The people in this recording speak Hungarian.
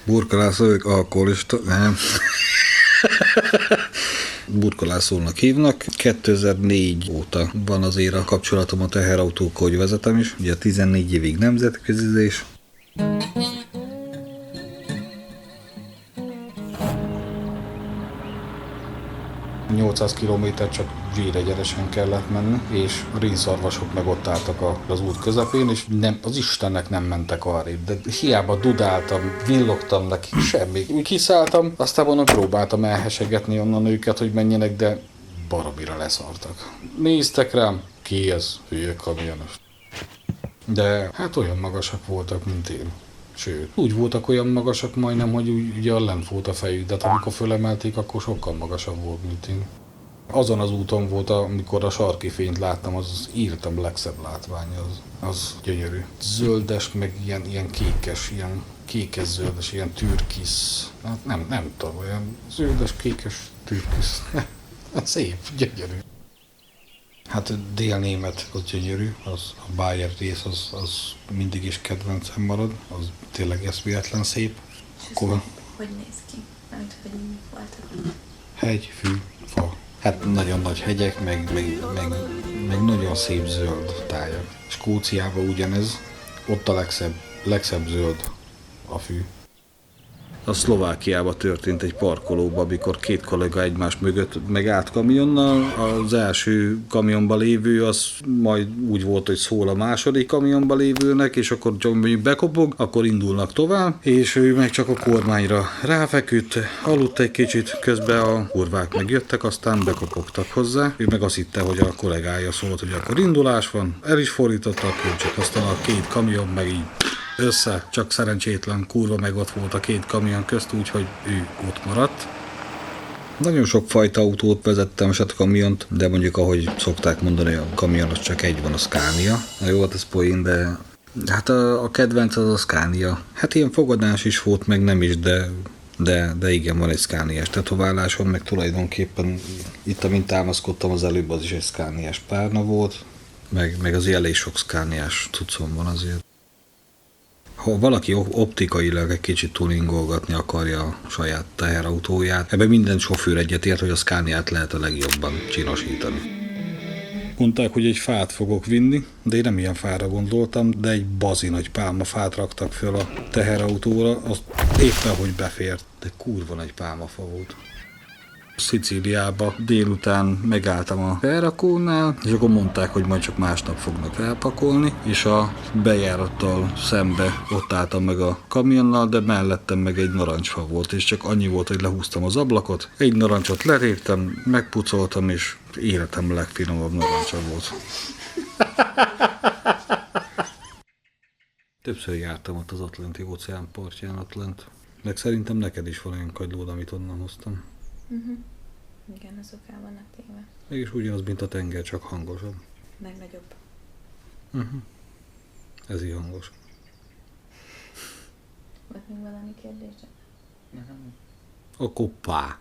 Burkolászók alkoholista, nem. Burkolászónak hívnak. 2004 óta van azért a kapcsolatom a teherautókkal, hogy vezetem is. Ugye 14 évig nemzetközizés. 800 kilométer csak véregyenesen kellett menni, és a rénszarvasok meg ott álltak az út közepén, és nem, az Istennek nem mentek arrébb, de hiába dudáltam, villogtam nekik, semmi. Úgy kiszálltam, aztán onnan próbáltam elhesegetni onnan őket, hogy menjenek, de baromira leszartak. Néztek rám, ki ez, hülye kamionos. De hát olyan magasak voltak, mint én. Sőt, úgy voltak olyan magasak majdnem, hogy úgy ugye lent volt a fejük, de amikor fölemelték, akkor sokkal magasabb volt, mint én. Azon az úton volt, amikor a sarki fényt láttam, az írtam legszebb látvány, az gyönyörű. Zöldes, meg ilyen kékes, ilyen kékes-zöldes, ilyen türkisz. Hát nem tudom, olyan zöldes, kékes, türkisz. Szép, gyönyörű. Hát délnémet az gyönyörű, az a Bayer rész az mindig is kedvencem marad, az tényleg eszméletlen szép. Akkor... Hogy néz ki? Mert hogy voltak? Hegy, fű, fa. Hát nagyon nagy hegyek, meg nagyon szép zöld tájak. Skóciában ugyanez, ott a legszebb zöld a fű. A Szlovákiában történt egy parkolóban, amikor két kollega egymás mögött megállt kamionnal. Az első kamionban lévő az majd úgy volt, hogy szól a második kamionban lévőnek, és akkor csak mondjuk bekopog, akkor indulnak tovább, és ő meg csak a kormányra ráfeküdt, aludt egy kicsit, közben a kurvák megjöttek, aztán bekopogtak hozzá. Ő meg azt hitte, hogy a kollégája szólt, hogy akkor indulás van, el is fordította a kulcsot, aztán a két kamion meg így össze, csak szerencsétlen kurva meg ott volt a két kamion közt, úgyhogy ő ott maradt. Nagyon sok fajta autót vezettem, se kamiont, de mondjuk ahogy szokták mondani, a kamion az csak egy van, a Scania. Na jó, hát ez poén, de hát a kedvenc az a Scania. Hát ilyen fogadás is volt, meg nem is, de igen, van egy Scaniás tetováláson, meg tulajdonképpen itt, amint támaszkodtam az előbb, az is egy Scaniás párna volt, meg az elég sok Scaniás cuccom van azért. Ha valaki optikailag egy kicsit tuningolgatni akarja a saját teherautóját, ebben minden sofőr egyetért, hogy a Scaniát lehet a legjobban csinosítani. Mondták, hogy egy fát fogok vinni, de én nem ilyen fára gondoltam, de egy bazi nagy pálmafát raktak föl a teherautóra, az éppen hogy befért, de kurva nagy pálmafa volt. Szicíliába délután megálltam a felrakónál, és akkor mondták, hogy majd csak másnap fognak elpakolni, és a bejárattal szembe ott álltam meg a kamionnal, de mellettem meg egy narancsfa volt, és csak annyi volt, hogy lehúztam az ablakot, egy narancsot leréptem, megpucoltam, és életem legfinomabb narancsa volt. Többször jártam ott az Atlanti óceán partján ott lent, meg szerintem neked is van olyan kagylód, amit onnan hoztam. Uh-huh. Igen, azok el vannak téve. Mégis ugyanaz, mint a tenger, csak hangosabb. Meg nagyobb. Uh-huh. Ez így hangos. Volt még valami kérdése? A koppá.